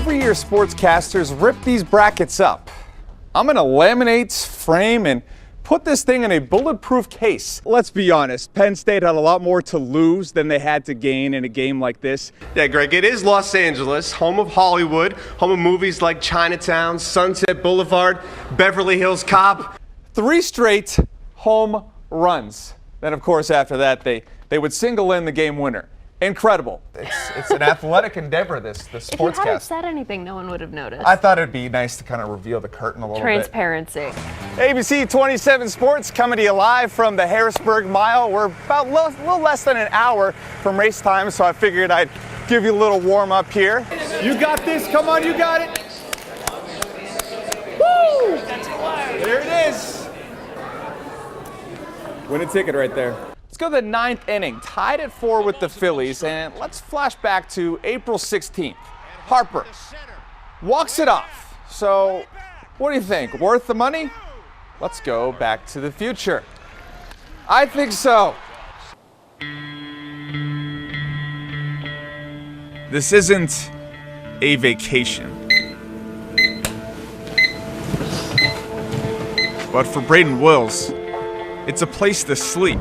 Every year, sportscasters rip these brackets up. I'm gonna laminate, frame, and put this thing in a bulletproof case. Let's be honest, Penn State had a lot more to lose than they had to gain in a game like this. Yeah, Greg, it is Los Angeles, home of Hollywood, home of movies like Chinatown, Sunset Boulevard, Beverly Hills Cop. 3 straight home runs. Then, of course, after that, they would single in the game winner. Incredible. It's an athletic endeavor, the sportscast. If you hadn't said anything, no one would have noticed. I thought it'd be nice to kind of reveal the curtain a little Transparency. bit. ABC 27 Sports coming to you live from the Harrisburg Mile. We're about a little less than an hour from race time, so I figured I'd give you a little warm up here. You got this. Come on, you got it. Woo! There it is. Win a ticket right there. Let's go to the 9th inning, tied at 4 with the Phillies, and let's flash back to April 16th. Harper walks it off. So, what do you think? Worth the money? Let's go back to the future. I think so. This isn't a vacation. But for Braden Wills, it's a place to sleep.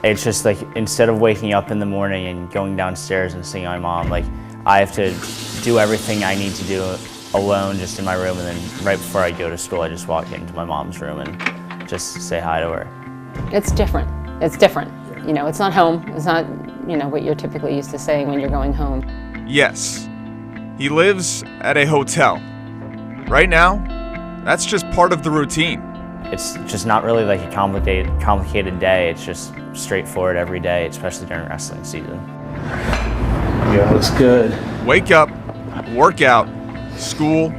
It's just like, instead of waking up in the morning and going downstairs and seeing my mom, like, I have to do everything I need to do alone just in my room, and then right before I go to school, I just walk into my mom's room and just say hi to her. It's different. It's different. You know, it's not home. It's not, you know, what you're typically used to saying when you're going home. Yes, he lives at a hotel. Right now, that's just part of the routine. It's just not really like a complicated day. It's just straightforward every day, especially during wrestling season. Yeah, looks good. Wake up, work out, school,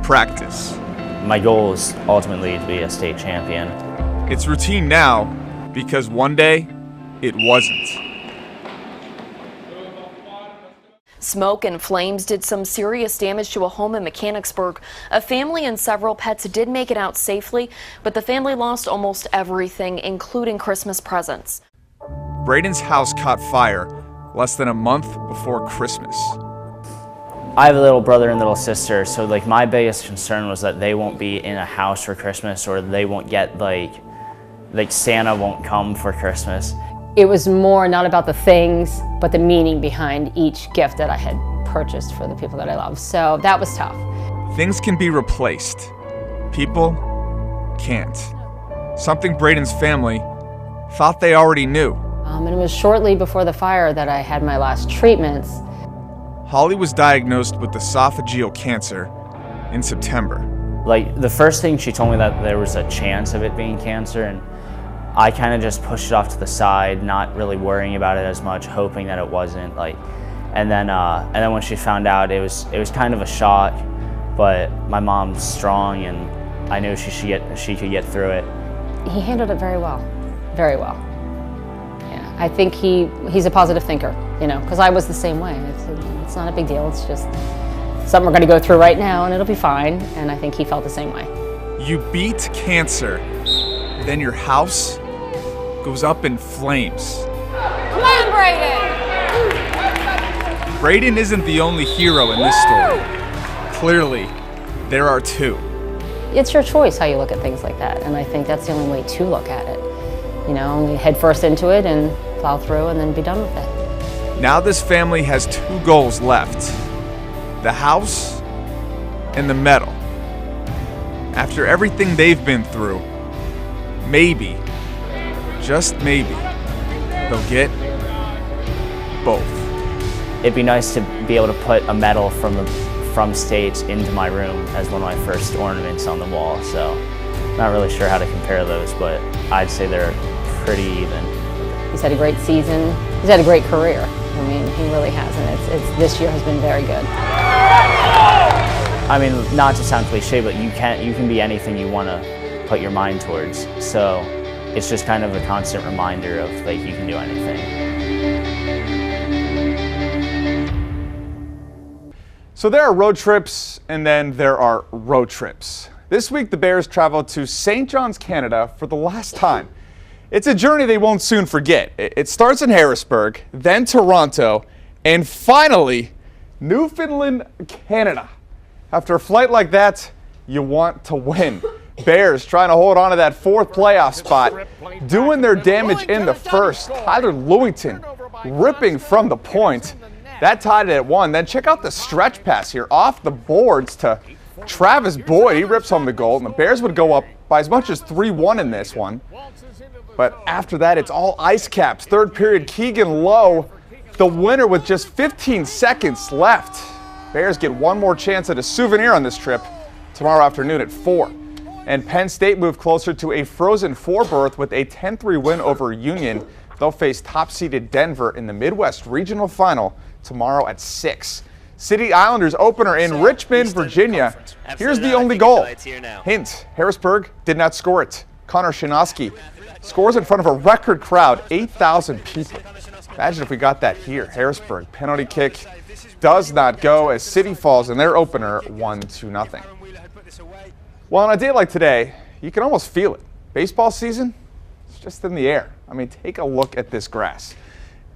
practice. My goal is ultimately to be a state champion. It's routine now because one day it wasn't. Smoke and flames did some serious damage to a home in Mechanicsburg. A family and several pets did make it out safely, but the family lost almost everything, including Christmas presents. Braden's house caught fire less than a month before Christmas. I have a little brother and little sister, so like my biggest concern was that they won't be in a house for Christmas, or they won't get like Santa won't come for Christmas. It was more not about the things, but the meaning behind each gift that I had purchased for the people that I love. So that was tough. Things can be replaced. People can't. Something Braden's family thought they already knew. And it was shortly before the fire that I had my last treatments. Holly was diagnosed with esophageal cancer in September. Like, the first thing she told me that there was a chance of it being cancer, and I kind of just pushed it off to the side, not really worrying about it as much, hoping that it wasn't. And then when she found out, it was kind of a shock. But my mom's strong, and I knew she could get through it. He handled it very well, very well. Yeah, I think he's a positive thinker, you know, because I was the same way. It's not a big deal. It's just something we're going to go through right now, and it'll be fine. And I think he felt the same way. You beat cancer, then your house goes up in flames. Come on, Braden! Braden isn't the only hero in this story. Clearly, there are two. It's your choice how you look at things like that, and I think that's the only way to look at it. You know, only head first into it and plow through and then be done with it. Now this family has 2 goals left: the house and the medal. After everything they've been through, maybe, just maybe, they'll get both. It'd be nice to be able to put a medal from states into my room as one of my first ornaments on the wall. So, not really sure how to compare those, but I'd say they're pretty even. He's had a great season. He's had a great career. I mean, he really has, and this year has been very good. I mean, not to sound cliche, but you can be anything you want to put your mind towards. So it's just kind of a constant reminder of, like, you can do anything. So there are road trips, and then there are road trips. This week, the Bears traveled to St. John's, Canada for the last time. It's a journey they won't soon forget. It starts in Harrisburg, then Toronto, and finally Newfoundland, Canada. After a flight like that, you want to win. Bears trying to hold on to that fourth playoff spot, doing their damage in the first. Tyler Lewington ripping from the point. That tied it at 1. Then check out the stretch pass here off the boards to Travis Boyd. He rips home the goal, and the Bears would go up by as much as 3-1 in this one. But after that, it's all ice caps. Third period, Keegan Lowe, the winner with just 15 seconds left. Bears get one more chance at a souvenir on this trip tomorrow afternoon at 4. And Penn State moved closer to a Frozen Four berth with a 10-3 win over Union. They'll face top-seeded Denver in the Midwest Regional Final tomorrow at 6. City Islanders opener in Richmond, Virginia. Here's the only goal. Hint, Harrisburg did not score it. Connor Shinosky scores in front of a record crowd, 8,000 people. Imagine if we got that here. Harrisburg, penalty kick does not go as City falls in their opener 1-0. Well, on a day like today, you can almost feel it. Baseball season, it's just in the air. I mean, take a look at this grass.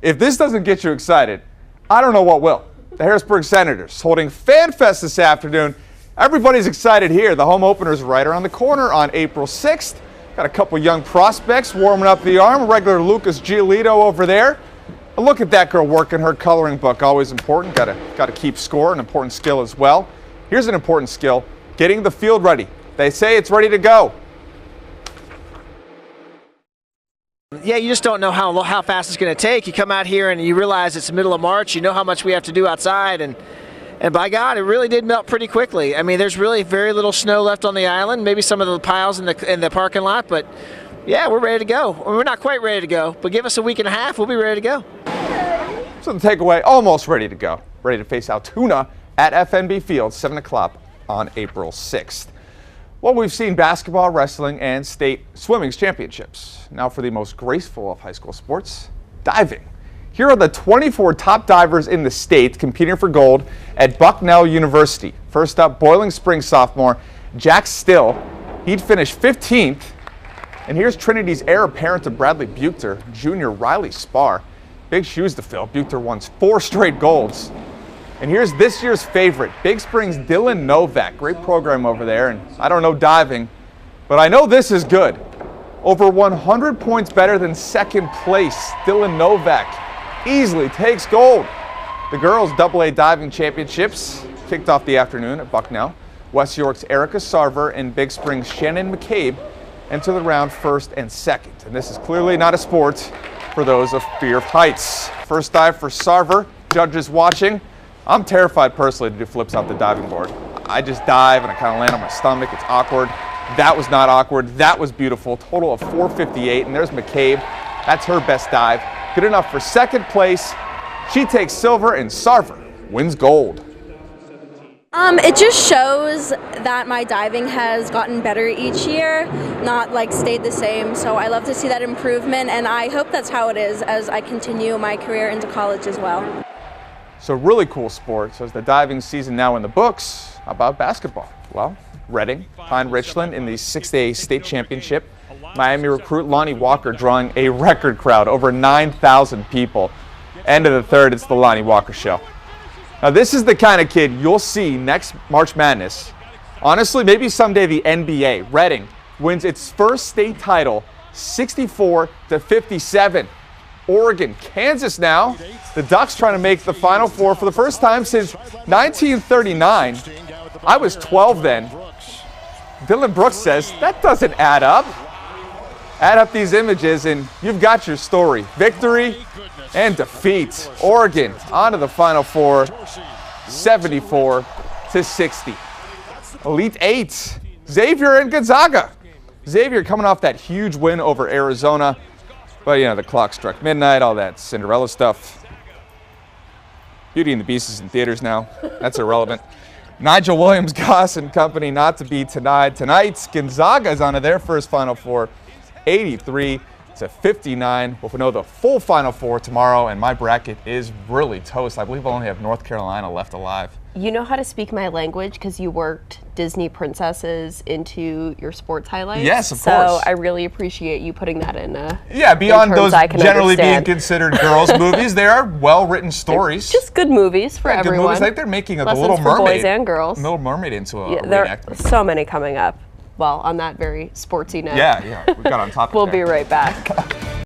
If this doesn't get you excited, I don't know what will. The Harrisburg Senators holding Fan Fest this afternoon. Everybody's excited here. The home opener's right around the corner on April 6th. Got a couple young prospects warming up the arm. Regular Lucas Giolito over there. Look at that girl working her coloring book. Always important. Got to keep score, an important skill as well. Here's an important skill, getting the field ready. They say it's ready to go. Yeah, you just don't know how fast it's going to take. You come out here and you realize it's the middle of March. You know how much we have to do outside, and by God, it really did melt pretty quickly. I mean, there's really very little snow left on the island. Maybe some of the piles in the parking lot, but yeah, we're ready to go. We're not quite ready to go, but give us a week and a half, we'll be ready to go. So the takeaway, almost ready to go. Ready to face Altoona at FNB Field, 7 o'clock on April 6th. Well, we've seen basketball, wrestling, and state swimming championships. Now for the most graceful of high school sports, diving. Here are the 24 top divers in the state competing for gold at Bucknell University. First up, Boiling Springs sophomore Jack Still. He'd finished 15th. And here's Trinity's heir apparent to Bradley Buchter, junior Riley Spar. Big shoes to fill. Buchter won 4 straight golds. And here's this year's favorite, Big Springs' Dylan Novak. Great program over there, and I don't know diving, but I know this is good. Over 100 points better than second place. Dylan Novak easily takes gold. The girls' AA diving championships kicked off the afternoon at Bucknell. West York's Erica Sarver and Big Springs' Shannon McCabe enter the round first and second. And this is clearly not a sport for those of fear of heights. First dive for Sarver, judges watching. I'm terrified personally to do flips off the diving board. I just dive and I kind of land on my stomach. It's awkward. That was not awkward. That was beautiful. Total of 458. And there's McCabe. That's her best dive. Good enough for second place. She takes silver and Sarver wins gold. It just shows that my diving has gotten better each year, not like stayed the same. So I love to see that improvement, and I hope that's how it is as I continue my career into college as well. So really cool sport. So is the diving season now in the books? How about basketball? Well, Reading, Pine Richland in the 6A state championship. Miami recruit Lonnie Walker drawing a record crowd, over 9,000 people. End of the third, it's the Lonnie Walker show. Now this is the kind of kid you'll see next March Madness. Honestly, maybe someday the NBA. Reading wins its first state title, 64-57. Oregon, Kansas now. The Ducks trying to make the Final Four for the first time since 1939. I was 12 then. Dylan Brooks says, that doesn't add up. Add up these images and you've got your story. Victory and defeat. Oregon onto the Final Four, 74-60. Elite Eight, Xavier and Gonzaga. Xavier coming off that huge win over Arizona. But, you know, the clock struck midnight, all that Cinderella stuff. Beauty and the Beast is in theaters now. That's irrelevant. Nigel Williams-Goss and company not to be denied tonight. Gonzaga is on to their first Final Four, 83-59. We'll know the full Final Four tomorrow, and my bracket is really toast. I believe I only have North Carolina left alive. You know how to speak my language because you worked Disney princesses into your sports highlights. Yes, of so course. So I really appreciate you putting that in. Yeah, beyond in terms those I can generally understand. being considered girls' movies, they are well-written stories. Just good movies for Yeah, good everyone. movies. Like they're making The Lessons Little for Mermaid. boys and girls. Little Mermaid into a There are reenactment. so many coming up. Well, on that very sportsy note. Yeah, we got on top of it. We'll be right back.